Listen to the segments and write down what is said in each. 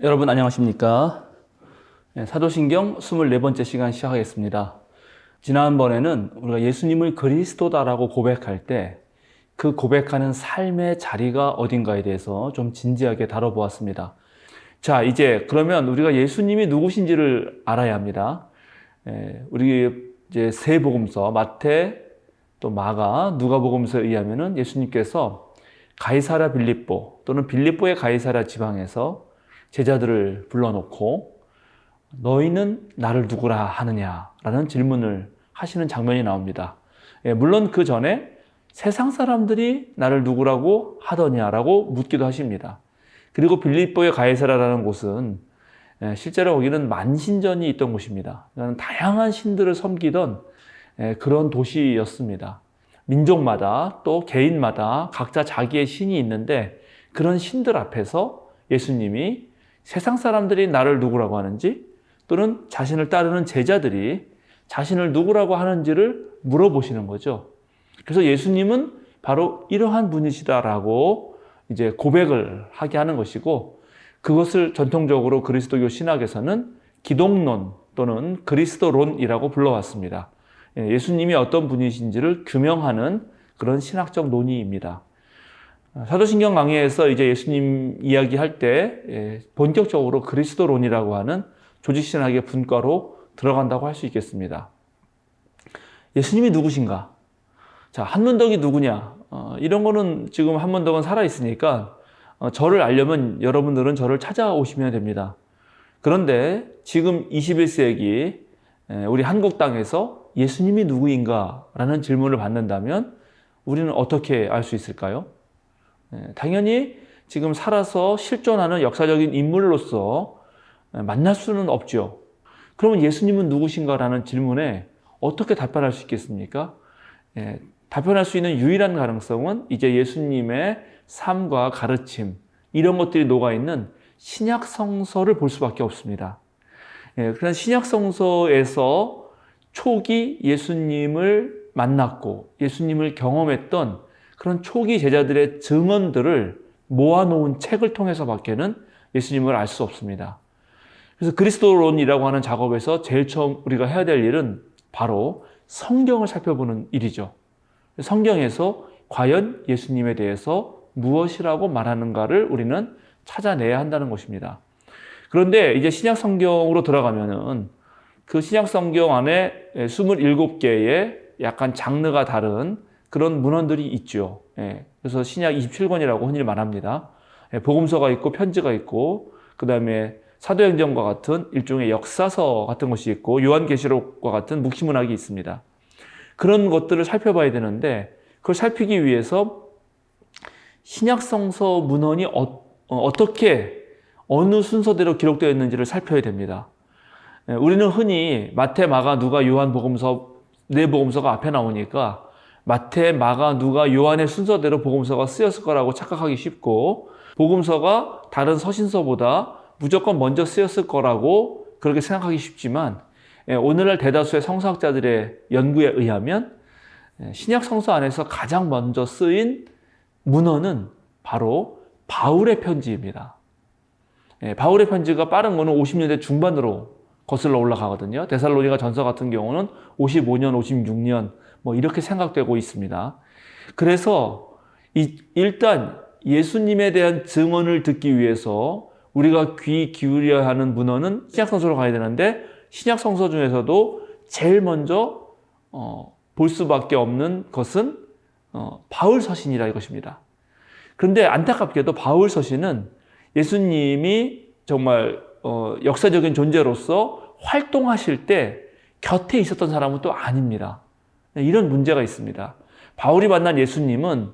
여러분 안녕하십니까? 사도신경 24번째 시간 시작하겠습니다. 지난번에는 우리가 예수님을 그리스도다라고 고백할 때 그 고백하는 삶의 자리가 어딘가에 대해서 좀 진지하게 다뤄보았습니다. 자, 이제 그러면 우리가 예수님이 누구신지를 알아야 합니다. 우리 이제 세 복음서 마태 또 마가 누가복음서에 의하면은 예수님께서 가이사랴 빌립보 또는 빌립보의 가이사랴 지방에서 제자들을 불러놓고 너희는 나를 누구라 하느냐라는 질문을 하시는 장면이 나옵니다. 물론 그 전에 세상 사람들이 나를 누구라고 하더냐라고 묻기도 하십니다. 그리고 빌립보의 가이사랴라는 곳은 실제로 거기는 만신전이 있던 곳입니다. 다양한 신들을 섬기던 그런 도시였습니다. 민족마다 또 개인마다 각자 자기의 신이 있는데 그런 신들 앞에서 예수님이 세상 사람들이 나를 누구라고 하는지 또는 자신을 따르는 제자들이 자신을 누구라고 하는지를 물어보시는 거죠. 그래서 예수님은 바로 이러한 분이시다라고 이제 고백을 하게 하는 것이고 그것을 전통적으로 그리스도교 신학에서는 기독론 또는 그리스도론이라고 불러왔습니다. 예수님이 어떤 분이신지를 규명하는 그런 신학적 논의입니다. 사도신경 강의에서 이제 예수님 이야기할 때 본격적으로 그리스도론이라고 하는 조직신학의 분과로 들어간다고 할 수 있겠습니다. 예수님이 누구신가? 자, 한문덕이 누구냐? 이런 거는 지금 한문덕은 살아있으니까 저를 알려면 여러분들은 저를 찾아오시면 됩니다. 그런데 지금 21세기 우리 한국 땅에서 예수님이 누구인가? 라는 질문을 받는다면 우리는 어떻게 알 수 있을까요? 당연히 지금 살아서 실존하는 역사적인 인물로서 만날 수는 없죠. 그러면 예수님은 누구신가라는 질문에 어떻게 답변할 수 있겠습니까? 답변할 수 있는 유일한 가능성은 이제 예수님의 삶과 가르침 이런 것들이 녹아있는 신약 성서를 볼 수밖에 없습니다. 그런 신약 성서에서 초기 예수님을 만났고 예수님을 경험했던 그런 초기 제자들의 증언들을 모아놓은 책을 통해서밖에는 예수님을 알 수 없습니다. 그래서 그리스도론이라고 하는 작업에서 제일 처음 우리가 해야 될 일은 바로 성경을 살펴보는 일이죠. 성경에서 과연 예수님에 대해서 무엇이라고 말하는가를 우리는 찾아내야 한다는 것입니다. 그런데 이제 신약 성경으로 들어가면은 그 신약 성경 안에 27개의 약간 장르가 다른 그런 문헌들이 있죠. 그래서 신약 27권이라고 흔히 말합니다. 복음서가 있고 편지가 있고 그 다음에 사도행전과 같은 일종의 역사서 같은 것이 있고 요한계시록과 같은 묵시문학이 있습니다. 그런 것들을 살펴봐야 되는데 그걸 살피기 위해서 신약성서 문헌이 어떻게 어느 순서대로 기록되어 있는지를 살펴야 됩니다. 우리는 흔히 마태, 마가, 누가, 요한 복음서 네 복음서가 앞에 나오니까 마태, 마가, 누가, 요한의 순서대로 복음서가 쓰였을 거라고 착각하기 쉽고 복음서가 다른 서신서보다 무조건 먼저 쓰였을 거라고 그렇게 생각하기 쉽지만 오늘날 대다수의 성서학자들의 연구에 의하면 신약 성서 안에서 가장 먼저 쓰인 문헌은 바로 바울의 편지입니다. 바울의 편지가 빠른 거는 50년대 중반으로 거슬러 올라가거든요. 데살로니가 전서 같은 경우는 55년, 56년 뭐 이렇게 생각되고 있습니다. 그래서 일단 예수님에 대한 증언을 듣기 위해서 우리가 귀 기울여야 하는 문헌은 신약 성서로 가야 되는데 신약 성서 중에서도 제일 먼저 볼 수밖에 없는 것은 바울 서신이라 이것입니다. 그런데 안타깝게도 바울 서신은 예수님이 정말 역사적인 존재로서 활동하실 때 곁에 있었던 사람은 또 아닙니다. 이런 문제가 있습니다. 바울이 만난 예수님은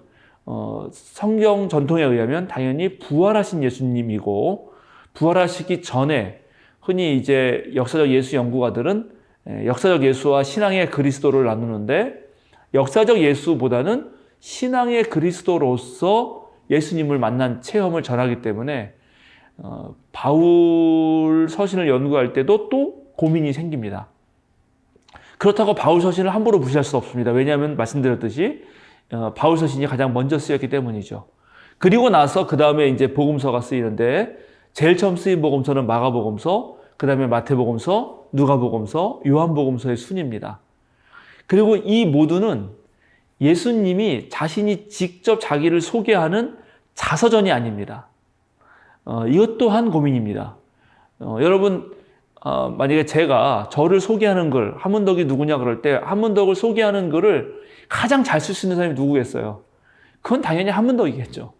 성경 전통에 의하면 당연히 부활하신 예수님이고 부활하시기 전에 흔히 이제 역사적 예수 연구가들은 역사적 예수와 신앙의 그리스도를 나누는데 역사적 예수보다는 신앙의 그리스도로서 예수님을 만난 체험을 전하기 때문에 바울 서신을 연구할 때도 또 고민이 생깁니다. 그렇다고 바울 서신을 함부로 무시할 수 없습니다. 왜냐하면 말씀드렸듯이 바울 서신이 가장 먼저 쓰였기 때문이죠. 그리고 나서 그 다음에 이제 복음서가 쓰이는데 제일 처음 쓰인 복음서는 마가복음서, 그 다음에 마태복음서, 누가복음서, 요한복음서의 순입니다. 그리고 이 모두는 예수님이 자신이 직접 자기를 소개하는 자서전이 아닙니다. 이것 또한 고민입니다. 여러분, 만약에 제가 저를 소개하는 글, 한문덕이 누구냐 그럴 때 한문덕을 소개하는 글을 가장 잘 쓸 수 있는 사람이 누구겠어요? 그건 당연히 한문덕이겠죠.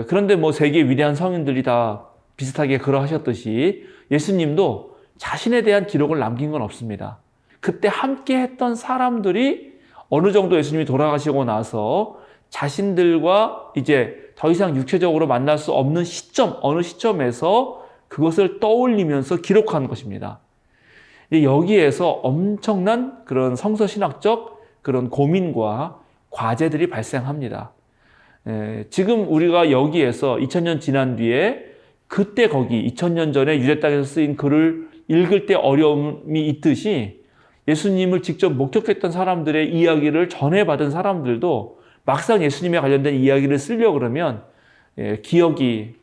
그런데 뭐 세계 위대한 성인들이 다 비슷하게 그러하셨듯이 예수님도 자신에 대한 기록을 남긴 건 없습니다. 그때 함께 했던 사람들이 어느 정도 예수님이 돌아가시고 나서 자신들과 이제 더 이상 육체적으로 만날 수 없는 시점, 어느 시점에서 그것을 떠올리면서 기록한 것입니다. 여기에서 엄청난 그런 성서신학적 그런 고민과 과제들이 발생합니다. 지금 우리가 여기에서 2000년 지난 뒤에 그때 거기 2000년 전에 유대 땅에서 쓰인 글을 읽을 때 어려움이 있듯이 예수님을 직접 목격했던 사람들의 이야기를 전해받은 사람들도 막상 예수님에 관련된 이야기를 쓰려고 그러면 기억이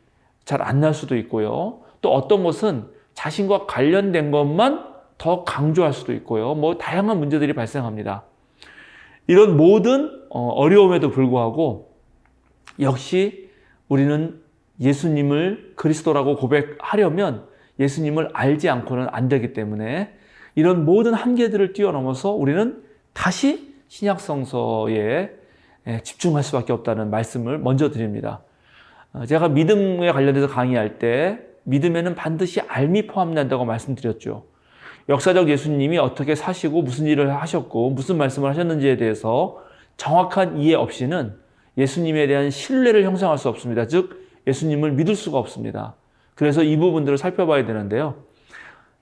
잘 안 날 수도 있고요. 또 어떤 것은 자신과 관련된 것만 더 강조할 수도 있고요. 뭐 다양한 문제들이 발생합니다. 이런 모든 어려움에도 불구하고 역시 우리는 예수님을 그리스도라고 고백하려면 예수님을 알지 않고는 안 되기 때문에 이런 모든 한계들을 뛰어넘어서 우리는 다시 신약성서에 집중할 수밖에 없다는 말씀을 먼저 드립니다. 제가 믿음에 관련해서 강의할 때 믿음에는 반드시 알미 포함된다고 말씀드렸죠. 역사적 예수님이 어떻게 사시고 무슨 일을 하셨고 무슨 말씀을 하셨는지에 대해서 정확한 이해 없이는 예수님에 대한 신뢰를 형성할 수 없습니다. 즉 예수님을 믿을 수가 없습니다. 그래서 이 부분들을 살펴봐야 되는데요.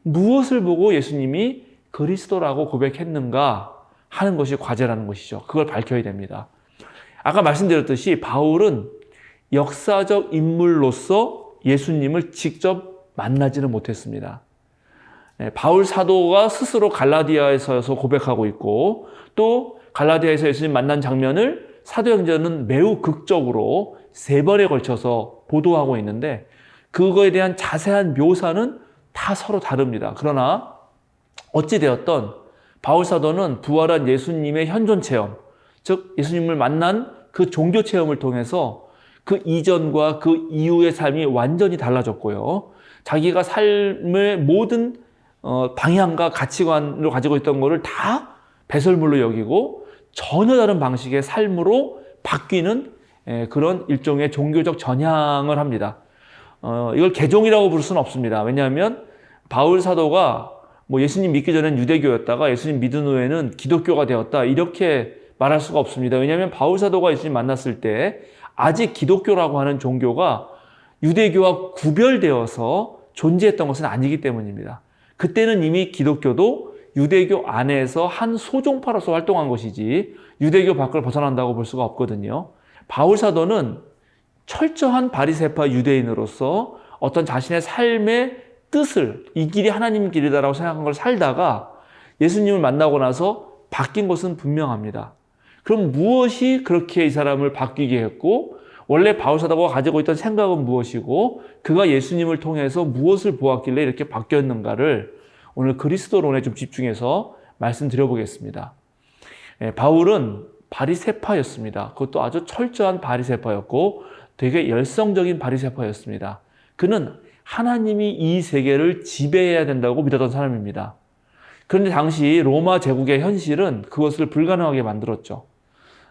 무엇을 보고 예수님이 그리스도라고 고백했는가 하는 것이 과제라는 것이죠. 그걸 밝혀야 됩니다. 아까 말씀드렸듯이 바울은 역사적 인물로서 예수님을 직접 만나지는 못했습니다. 바울 사도가 스스로 갈라디아에서 고백하고 있고 또 갈라디아에서 예수님 만난 장면을 사도행전은 매우 극적으로 3번에 걸쳐서 보도하고 있는데 그거에 대한 자세한 묘사는 다 서로 다릅니다. 그러나 어찌되었던 바울 사도는 부활한 예수님의 현존 체험, 즉 예수님을 만난 그 종교 체험을 통해서 그 이전과 그 이후의 삶이 완전히 달라졌고요. 자기가 삶의 모든 방향과 가치관을 가지고 있던 것을 다 배설물로 여기고 전혀 다른 방식의 삶으로 바뀌는 그런 일종의 종교적 전향을 합니다. 이걸 개종이라고 부를 수는 없습니다. 왜냐하면 바울 사도가 뭐 예수님 믿기 전엔 유대교였다가 예수님 믿은 후에는 기독교가 되었다 이렇게 말할 수가 없습니다. 왜냐하면 바울 사도가 예수님 만났을 때 아직 기독교라고 하는 종교가 유대교와 구별되어서 존재했던 것은 아니기 때문입니다. 그때는 이미 기독교도 유대교 안에서 한 소종파로서 활동한 것이지 유대교 밖을 벗어난다고 볼 수가 없거든요. 바울 사도는 철저한 바리새파 유대인으로서 어떤 자신의 삶의 뜻을 이 길이 하나님 길이다라고 생각한 걸 살다가 예수님을 만나고 나서 바뀐 것은 분명합니다. 그럼 무엇이 그렇게 이 사람을 바뀌게 했고 원래 바울 사도가 가지고 있던 생각은 무엇이고 그가 예수님을 통해서 무엇을 보았길래 이렇게 바뀌었는가를 오늘 그리스도론에 좀 집중해서 말씀드려보겠습니다. 바울은 바리새파였습니다. 그것도 아주 철저한 바리새파였고 되게 열성적인 바리새파였습니다. 그는 하나님이 이 세계를 지배해야 된다고 믿었던 사람입니다. 그런데 당시 로마 제국의 현실은 그것을 불가능하게 만들었죠.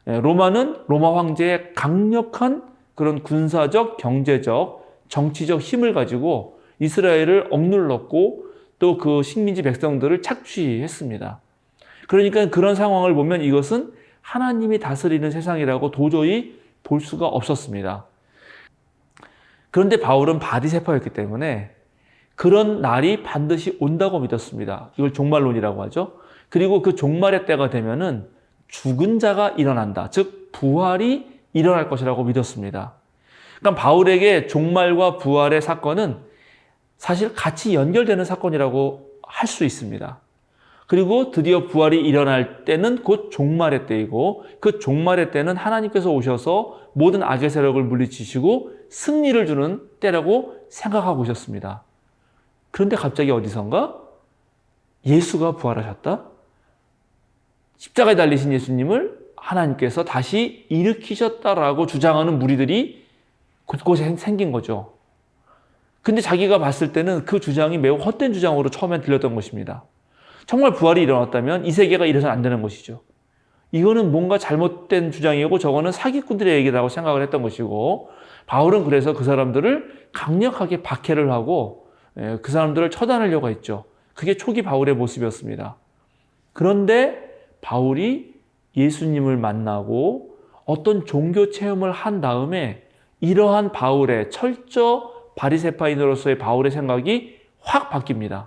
로마는 로마 황제의 강력한 그런 군사적, 경제적, 정치적 힘을 가지고 이스라엘을 억눌렀고 또 그 식민지 백성들을 착취했습니다. 그러니까 그런 상황을 보면 이것은 하나님이 다스리는 세상이라고 도저히 볼 수가 없었습니다. 그런데 바울은 바리새파였기 때문에 그런 날이 반드시 온다고 믿었습니다. 이걸 종말론이라고 하죠. 그리고 그 종말의 때가 되면은 죽은 자가 일어난다. 즉 부활이 일어날 것이라고 믿었습니다. 그러니까 바울에게 종말과 부활의 사건은 사실 같이 연결되는 사건이라고 할 수 있습니다. 그리고 드디어 부활이 일어날 때는 곧 종말의 때이고 그 종말의 때는 하나님께서 오셔서 모든 악의 세력을 물리치시고 승리를 주는 때라고 생각하고 있었습니다. 그런데 갑자기 어디선가 예수가 부활하셨다? 십자가에 달리신 예수님을 하나님께서 다시 일으키셨다라고 주장하는 무리들이 곳곳에 생긴 거죠. 근데 자기가 봤을 때는 그 주장이 매우 헛된 주장으로 처음엔 들렸던 것입니다. 정말 부활이 일어났다면 이 세계가 이래서는 안 되는 것이죠. 이거는 뭔가 잘못된 주장이고 저거는 사기꾼들의 얘기라고 생각을 했던 것이고, 바울은 그래서 그 사람들을 강력하게 박해를 하고 그 사람들을 처단하려고 했죠. 그게 초기 바울의 모습이었습니다. 그런데 바울이 예수님을 만나고 어떤 종교 체험을 한 다음에 이러한 바울의 철저 바리새파인으로서의 바울의 생각이 확 바뀝니다.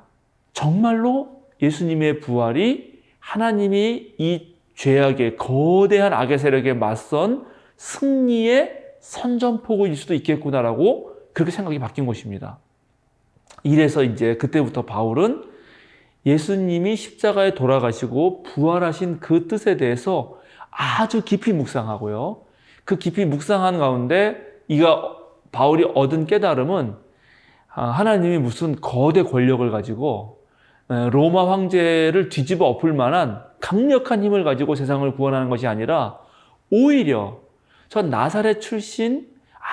정말로 예수님의 부활이 하나님이 이 죄악의 거대한 악의 세력에 맞선 승리의 선전포고일 수도 있겠구나라고 그렇게 생각이 바뀐 것입니다. 이래서 이제 그때부터 바울은 예수님이 십자가에 돌아가시고 부활하신 그 뜻에 대해서 아주 깊이 묵상하고요. 그 깊이 묵상한 가운데 바울이 얻은 깨달음은 하나님이 무슨 거대 권력을 가지고 로마 황제를 뒤집어 엎을 만한 강력한 힘을 가지고 세상을 구원하는 것이 아니라 오히려 저 나사렛 출신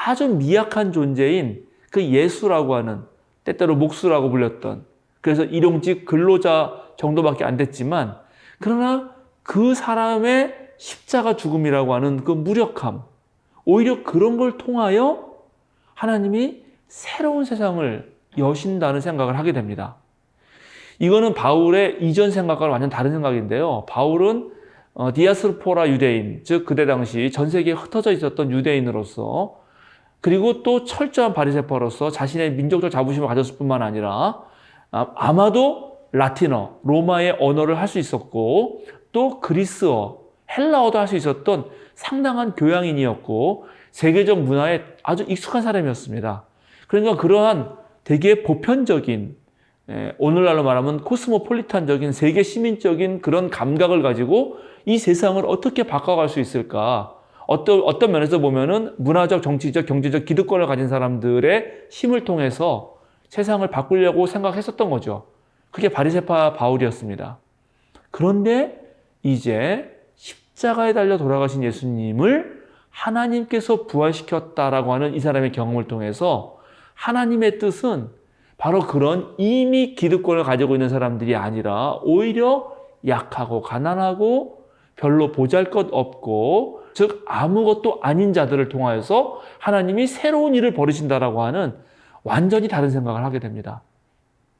아주 미약한 존재인 그 예수라고 하는, 때때로 목수라고 불렸던, 그래서 일용직 근로자 정도밖에 안 됐지만, 그러나 그 사람의 십자가 죽음이라고 하는 그 무력함, 오히려 그런 걸 통하여 하나님이 새로운 세상을 여신다는 생각을 하게 됩니다. 이거는 바울의 이전 생각과는 완전 다른 생각인데요. 바울은 디아스포라 유대인, 즉 그때 당시 전 세계에 흩어져 있었던 유대인으로서, 그리고 또 철저한 바리새파로서 자신의 민족적 자부심을 가졌을 뿐만 아니라 아마도 라틴어, 로마의 언어를 할 수 있었고 또 그리스어, 헬라어도 할 수 있었던 상당한 교양인이었고 세계적 문화에 아주 익숙한 사람이었습니다. 그러니까 그러한 되게 보편적인, 오늘날로 말하면 코스모폴리탄적인, 세계 시민적인 그런 감각을 가지고 이 세상을 어떻게 바꿔갈 수 있을까? 어떤 면에서 보면은 문화적, 정치적, 경제적 기득권을 가진 사람들의 힘을 통해서 세상을 바꾸려고 생각했었던 거죠. 그게 바리새파 바울이었습니다. 그런데 이제 십자가에 달려 돌아가신 예수님을 하나님께서 부활시켰다라고 하는 이 사람의 경험을 통해서 하나님의 뜻은 바로 그런 이미 기득권을 가지고 있는 사람들이 아니라 오히려 약하고 가난하고 별로 보잘것없고, 즉 아무것도 아닌 자들을 통하여서 하나님이 새로운 일을 벌이신다라고 하는 완전히 다른 생각을 하게 됩니다.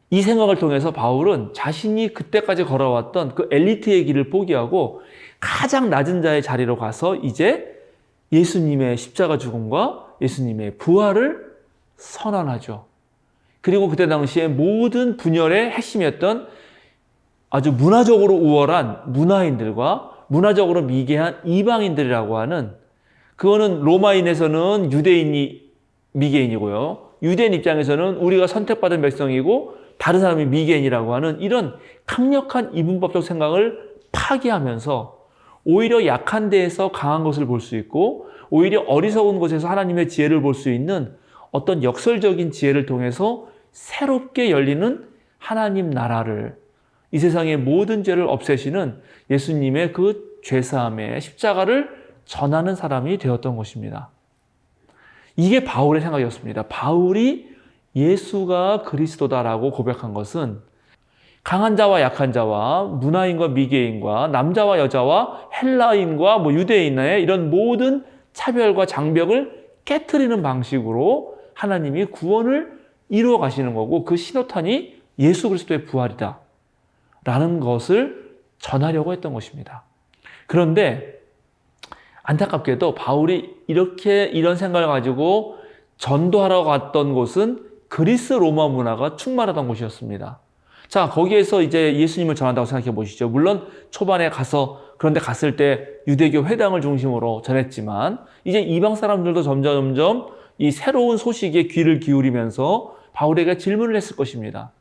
이 생각을 통해서 바울은 자신이 그때까지 걸어왔던 그 엘리트의 길을 포기하고 가장 낮은 자의 자리로 가서 이제 예수님의 십자가 죽음과 예수님의 부활을 선언하죠. 그리고 그때 당시에 모든 분열의 핵심이었던 아주 문화적으로 우월한 문화인들과 문화적으로 미개한 이방인들이라고 하는, 그거는 로마인에서는 유대인이 미개인이고요, 유대인 입장에서는 우리가 선택받은 백성이고 다른 사람이 미개인이라고 하는 이런 강력한 이분법적 생각을 파괴하면서 오히려 약한 데에서 강한 것을 볼 수 있고 오히려 어리석은 곳에서 하나님의 지혜를 볼 수 있는 어떤 역설적인 지혜를 통해서 새롭게 열리는 하나님 나라를, 이 세상의 모든 죄를 없애시는 예수님의 그 죄사함의 십자가를 전하는 사람이 되었던 것입니다. 이게 바울의 생각이었습니다. 바울이 예수가 그리스도다라고 고백한 것은 강한 자와 약한 자와 문화인과 미개인과 남자와 여자와 헬라인과 유대인의 이런 모든 차별과 장벽을 깨트리는 방식으로 하나님이 구원을 이루어 가시는 거고, 그 신호탄이 예수 그리스도의 부활이다 라는 것을 전하려고 했던 것입니다. 그런데 안타깝게도 바울이 이런 생각을 가지고 전도하러 갔던 곳은 그리스 로마 문화가 충만하던 곳이었습니다. 자, 거기에서 이제 예수님을 전한다고 생각해 보시죠. 물론 초반에 그런데 갔을 때 유대교 회당을 중심으로 전했지만 이제 이방 사람들도 점점 이 새로운 소식에 귀를 기울이면서 바울에게 질문을 했을 것입니다.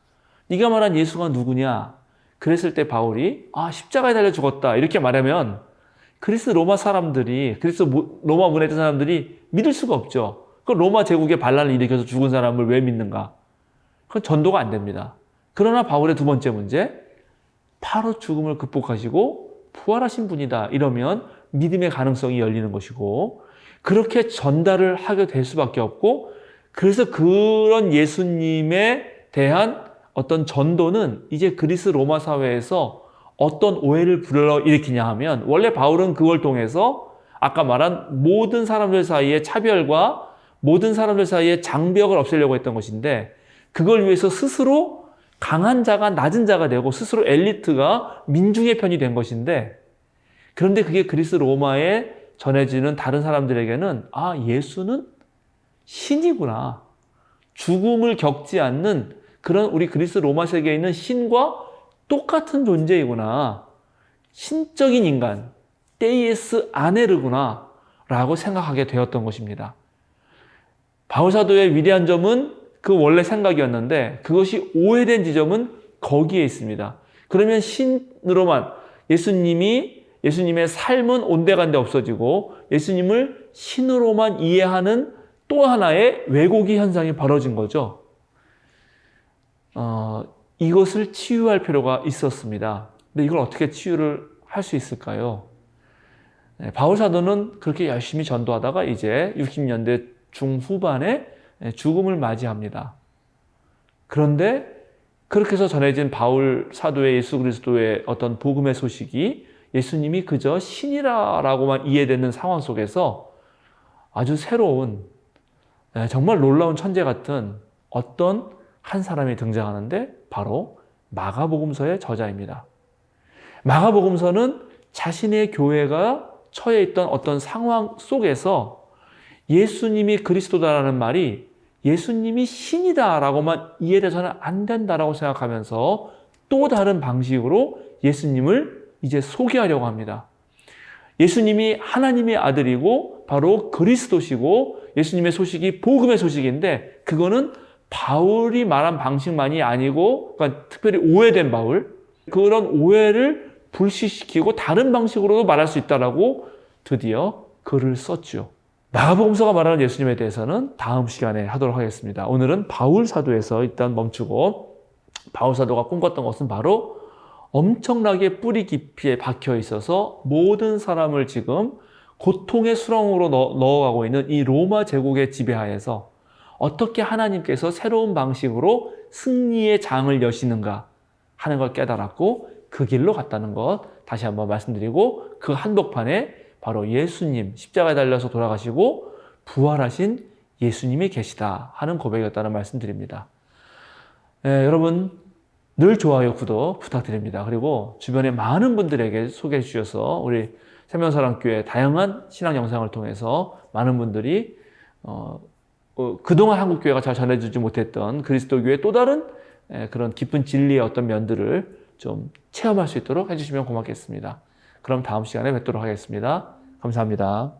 네가 말한 예수가 누구냐? 그랬을 때 바울이 십자가에 달려 죽었다 이렇게 말하면 그리스 로마 문화에 있던 사람들이 믿을 수가 없죠. 그 로마 제국에 반란을 일으켜서 죽은 사람을 왜 믿는가? 그건 전도가 안 됩니다. 그러나 바울의 두 번째 문제, 바로 죽음을 극복하시고 부활하신 분이다. 이러면 믿음의 가능성이 열리는 것이고, 그렇게 전달을 하게 될 수밖에 없고, 그래서 그런 예수님에 대한 어떤 전도는 이제 그리스 로마 사회에서 어떤 오해를 불러일으키냐 하면, 원래 바울은 그걸 통해서 아까 말한 모든 사람들 사이의 차별과 모든 사람들 사이의 장벽을 없애려고 했던 것인데, 그걸 위해서 스스로 강한 자가 낮은 자가 되고 스스로 엘리트가 민중의 편이 된 것인데, 그런데 그게 그리스 로마에 전해지는 다른 사람들에게는 예수는 신이구나. 죽음을 겪지 않는 그런 우리 그리스 로마 세계에 있는 신과 똑같은 존재이구나. 신적인 인간, 데이에스 아네르구나 라고 생각하게 되었던 것입니다. 바울 사도의 위대한 점은 그 원래 생각이었는데, 그것이 오해된 지점은 거기에 있습니다. 그러면 신으로만, 예수님의 삶은 온데간데 없어지고 예수님을 신으로만 이해하는 또 하나의 왜곡의 현상이 벌어진 거죠. 이것을 치유할 필요가 있었습니다. 근데 이걸 어떻게 치유를 할 수 있을까요? 바울 사도는 그렇게 열심히 전도하다가 이제 60년대 중후반에 죽음을 맞이합니다. 그런데 그렇게 해서 전해진 바울 사도의 예수 그리스도의 어떤 복음의 소식이 예수님이 그저 신이라고만 이해되는 상황 속에서 아주 새로운, 정말 놀라운 천재 같은 어떤 한 사람이 등장하는데, 바로 마가복음서의 저자입니다. 마가복음서는 자신의 교회가 처해 있던 어떤 상황 속에서 예수님이 그리스도다라는 말이 예수님이 신이다라고만 이해돼서는 안 된다라고 생각하면서 또 다른 방식으로 예수님을 이제 소개하려고 합니다. 예수님이 하나님의 아들이고 바로 그리스도시고 예수님의 소식이 복음의 소식인데, 그거는 바울이 말한 방식만이 아니고, 그러니까 특별히 오해된 바울, 그런 오해를 불식시키고 다른 방식으로도 말할 수 있다라고 드디어 글을 썼죠. 마가복음서가 말하는 예수님에 대해서는 다음 시간에 하도록 하겠습니다. 오늘은 바울 사도에서 일단 멈추고, 바울 사도가 꿈꿨던 것은 바로 엄청나게 뿌리 깊이에 박혀 있어서 모든 사람을 지금 고통의 수렁으로 넣어가고 있는 이 로마 제국의 지배하에서 어떻게 하나님께서 새로운 방식으로 승리의 장을 여시는가 하는 걸 깨달았고, 그 길로 갔다는 것 다시 한번 말씀드리고, 그 한복판에 바로 예수님, 십자가에 달려서 돌아가시고 부활하신 예수님이 계시다 하는 고백이었다는 말씀드립니다. 여러분 늘 좋아요, 구독 부탁드립니다. 그리고 주변에 많은 분들에게 소개해 주셔서 우리 생명사랑교회 다양한 신앙 영상을 통해서 많은 분들이 그동안 한국교회가 잘 전해주지 못했던 그리스도교의 또 다른 그런 깊은 진리의 어떤 면들을 좀 체험할 수 있도록 해주시면 고맙겠습니다. 그럼 다음 시간에 뵙도록 하겠습니다. 감사합니다.